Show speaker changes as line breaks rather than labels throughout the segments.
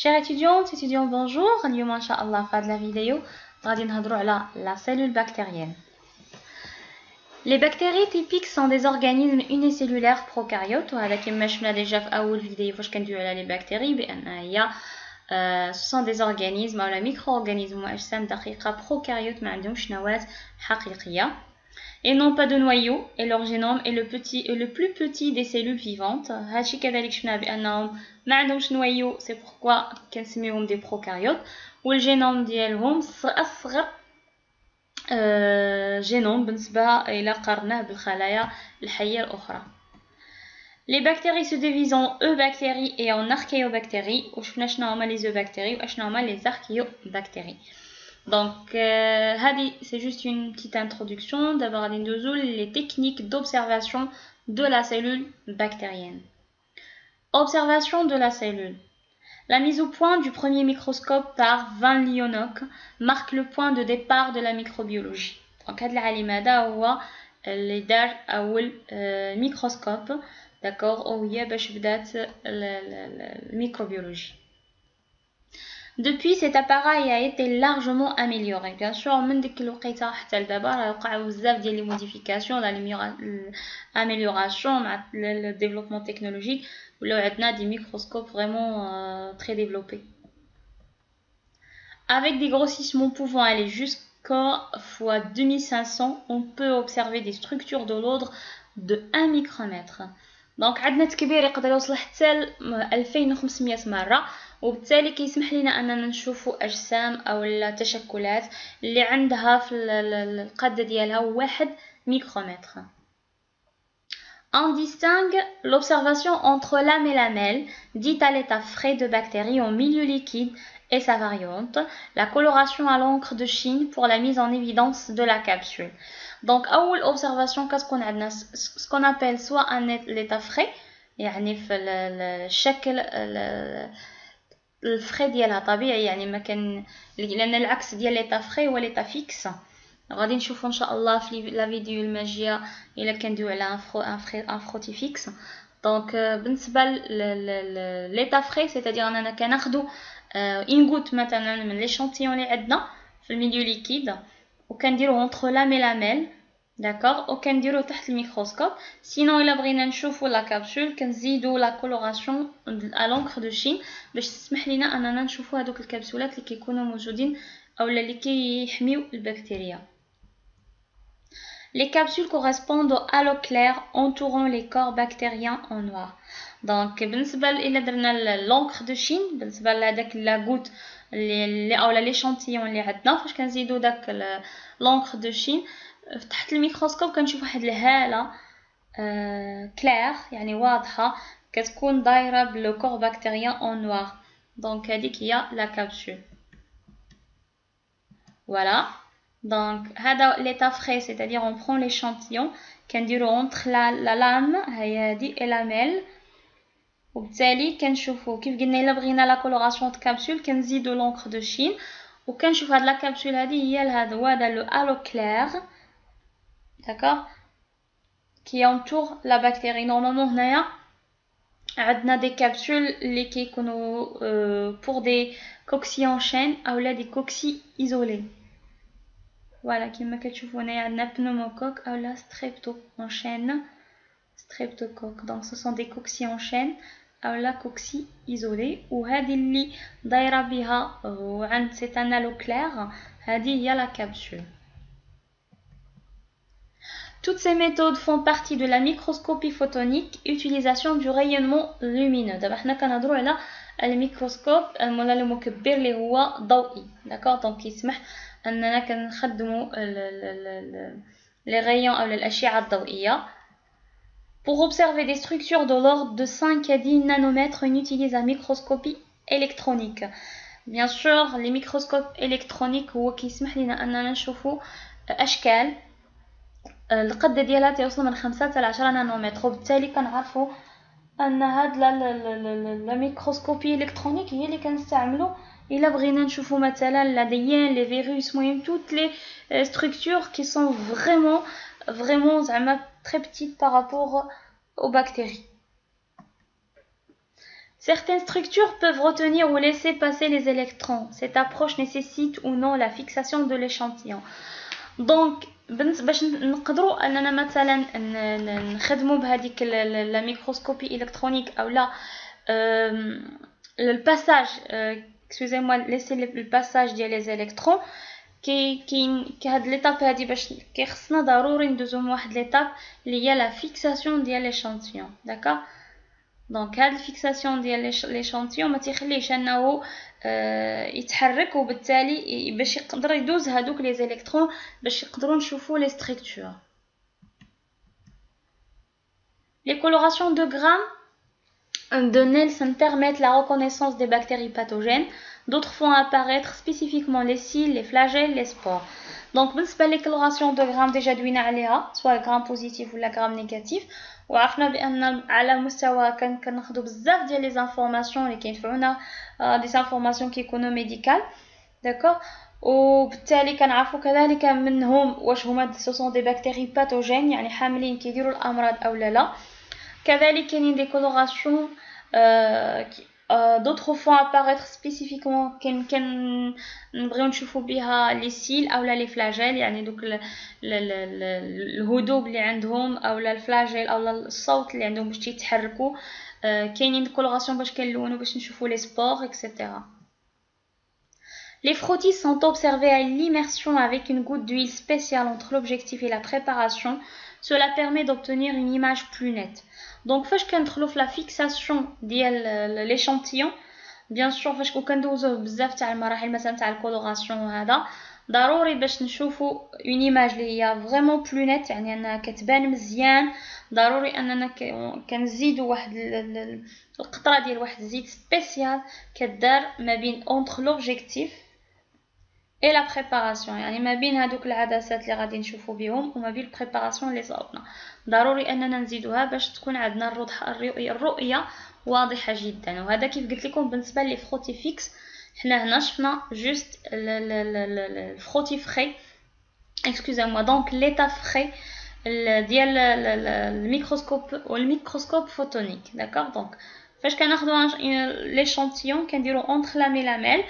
Chers étudiants, bonjour. اليوم إن شاء الله في هذه الفيديو غادي نهضروا على la cellule bactérienne. Les bactéries typiques sont des organismes unicellulaires prokaryotes وهذا كما شفنا déjà في أول فيديو فاش كندويو على les bactéries بأن هي ce sont des organismes أو micro-organismes وأجسام دقيقة prokaryotes ما عندهمش نواة حقيقية. Ils n'ont pas de noyau et leur génome est le plus petit des cellules vivantes. هادشي كذلك شفنا بأنهم ما عندهمش نويو c'est pourquoi كنسميوهم des prokaryotes والجينوم ديالهم أصغر جينوم بالنسبة إلى قارناه بالخلايا الحية الأخرى. Les bactéries se divisent en eubactéries et en archéobactéries. وشفنا شنو هما les eubactéries وشنو هما les archéobactéries. Donc, c'est juste une petite introduction. D'abord, les techniques d'observation de la cellule bactérienne. Observation de la cellule. La mise au point du premier microscope par Van Leeuwenhoek marque le point de départ de la microbiologie. Donc, هاد العالم هذا هو اللي دار أول microscope, d'accord, وهي باش بدات الميكروبيولوجي. Depuis, cet appareil a été largement amélioré. Bien sûr, من ديك الوقيته حتى لدابا وقعوا بزاف ديال لي موديفيكاسيون l'amélioration مع le développement technologique ولاو عندنا des microscopes vraiment très développés. Avec des grossissements pouvant aller jusqu'à fois 2500, on peut observer des structures de l'ordre de 1 micromètre. Donc عندنا تكبير يقدر يوصل حتى 2500 مرة وبالتالي كيسمح لنا اننا نشوفوا اجسام او تشكلات اللي عندها في القاده ديالها 1 ميكرومتر. On distingue l'observation entre l'âme et la lamelle, dite à l'état frais de bactéries en milieu liquide et sa variante, la coloration à l'encre de Chine pour la mise en évidence de la capsule. Donc, أول observation qu'est-ce qu'on a, ce qu'on appelle soit l'état frais, يعني في الشكل الفري ديالها طبيعي يعني ما كان لان العكس ديال ليتا فري هو ليتا فيكس. غادي نشوفوا ان شاء الله في لا فيديو الماجيه الا كندويو على ان فروتي فيكس. دونك بالنسبه ليتا فري سيتادير اننا كناخذوا ان غوت مثلا من ليشانتيون اللي عندنا في الميديو ليكيد وكنديروه اونتر لا ميلاميل داكوغ وكنديروه تحت الميكروسكوب. سينو الا بغينا نشوفوا لا كابسول كنزيدوا لا كولوراسيون ا لونكر دو شين باش تسمح لنا اننا نشوفوا هذوك الكبسولات اللي كيكونوا موجودين اولا اللي كيحميو البكتيريا. Les capsules correspondent au halo clair entourant les corps bactériens en noir. Donc بالنسبه الى درنا لونكر دو شين بالنسبه لهداك لا غوت اللي اولا ليشانتيون اللي عندنا فاش كنزيدوا داك لونكر دو شين تحت الميكروسكوب كنشوف واحد الهاله كلير يعني واضحه كتكون دايره بلو كور بكتيريان اون نوار. دونك هذيك هي لا كابسول. Voilà. Donc هذا l'état frais, c'est-à-dire on prend l'échantillon كنديرو entre la lame هي هذه et la lamelle وبالتالي كنشوفو كيف قلنا الا بغينا لا كولوراسيون د كابسول كنزيدو لونكر دو شين وكنشوف هاد لا كابسول هذه هي هذا لو هالو كلير d'accord qui entoure la bactérie. Normalement هنايا عندنا des capsules اللي كيكونوا pour des cocci en chaîne اولا des cocci isolés. Voilà, كما كتشوفوا هنايا عندنا pneumocoque اولا strepto en chaîne streptocoque. Donc ce sont des cocci en chaîne اولا cocci isolés وهذه اللي دايره بها وعند c'est un halo clair هذه هي la capsule. Toutes ces méthodes font partie de la microscopie photonique, utilisation du rayonnement lumineux. دابا حنا كنهضروا على الميكروسكوب ولا المكبر اللي هو ضوئي داكوغ. دونك يسمح اننا كنخدموا لي رayons او الاشعه الضوئيه. Pour observer des structures de l'ordre de 5 à 10 nanomètres, on utilise la microscopie électronique. Bien sûr, les microscopes électroniques هو كيسمح لنا اننا نشوفوا اشكال القده ديالها توصل من 5 حتى 10 نانومتر وبالتالي كنعرفوا ان هاد لا ميكروسكوبي الكترونيك هي اللي كنستعملوا الا بغينا نشوفوا مثلا العديان لي فيروس المهم toutes les structures qui sont vraiment زعما très petites par rapport aux bactéries. Certaines structures peuvent retenir ou laisser passer les électrons. Cette approche nécessite ou non la fixation de l'échantillon. Donc, باش نقدروا اننا مثلا نخدموا بهذيك la microscopie électronique ou là le passage excusez-moi laisser le passage ديال les électrons كي هاد l'étape هادي باش كيخصنا ضروري ندوزو من واحد l'étape اللي هي la fixation ديال l'échantillon. d'accord. دونك هاد الفيكساسيون ديال ليشانتيون ما تيخليش انه يتحرك وبالتالي باش يقدر يدوز هادوك لي زيليكترون باش يقدروا نشوفوا لي ستركتور. Les colorations de Gram de Nelson permettent la reconnaissance des bactéries pathogènes. D'autres font apparaître spécifiquement les cils, les flagelles, les spores. Donc بالنسبه لي coloration de Gram déjà دوينا عليها سواء Gram positif ولا Gram négatif. وعرفنا بان على مستوى كناخذوا بزاف ديال لي زانفورماسيون اللي كينفعونا دي زانفورماسيون كيكونوا ميديكال. داكوغ. وبالتالي كنعرفوا كذلك منهم واش هما سو دي بكتيري باثوجين يعني حاملين كيديروا الامراض او لا. كذلك كاينين دي كولوراسيون d'autres font apparaître spécifiquement كان نبغيو نشوفوا بها لي سيل اولا لي فلاجيل يعني دوك الهدوب اللي عندهم اولا الفلاجيل اولا الصوت اللي عندهم باش يتحركوا. كاينين كولوراسيون باش كنلونوا باش نشوفوا لي سبور etc. Les frottis sont observés à l'immersion avec une goutte d'huile spéciale entre l'objectif et la préparation. Cela permet d'obtenir une image plus nette. Donc فاش كندخلوا في la fixation ديال l'échantillon bien sûr فاش كندوزوه بزاف تاع المراحل مثلا تاع الكولوراسيون وهذا ضروري باش نشوفوا اون ايماج اللي هي فريمون بلو نيت يعني انها كتبان مزيان. ضروري اننا كنزيدوا واحد القطره ديال واحد الزيت سبيسيال كدار ما بين اونتر لوبجيكتيف et la préparation يعني ما بين هذوك العدسات اللي غادي نشوفوا بهم وما بين البريباراسيون اللي صاوبنا. ضروري اننا نزيدوها باش تكون عندنا الرؤيه واضحه جدا. وهذا كيف قلت لكم بالنسبه لي فروتي فيكس. حنا هنا شفنا جوست الفروتي فري excusez-moi donc l'état frais ديال الميكروسكوب والميكروسكوب فوتونيك. داكوغ. دونك فاش كناخذوا ليشانتيون كنديرو اونتر لا ميلاميل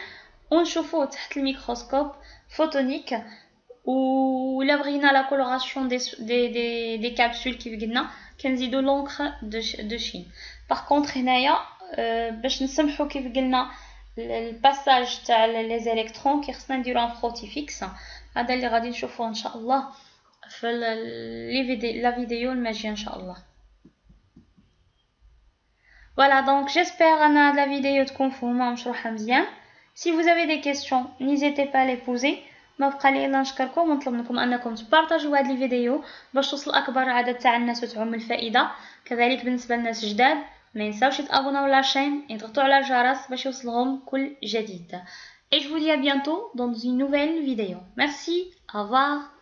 ونشوفوه تحت الميكروسكوب فوتونيك ولا بغينا لا كولوراسيون دي كابسول كيف قلنا كنزيدو لونكر دو شين. باغ كونطخ هنايا باش نسمحوا كيف قلنا الباساج تاع لي زيليكترون كيخصنا نديرو ان فروتي فيكس. هذا اللي غادي نشوفوه ان شاء الله في لا فيديو الماجيه ان شاء الله. Voilà donc j'espère ان la vidéo تكون مفهومه ومشروحه مزيان. Si vous avez des questions, n'hésitez pas à les poser. ما بقى لي الا نشكركم ونطلب منكم انكم تبارطاجيو هذه الفيديو باش توصل اكبر عدد تاع الناس وتعم الفائده. كذلك بالنسبه للناس جداد ما ينساوش يتابوناو لاشين يضغطوا على الجرس باش يوصلهم كل جديد. Et je vous dis à bientôt dans une nouvelle vidéo. Merci, au revoir.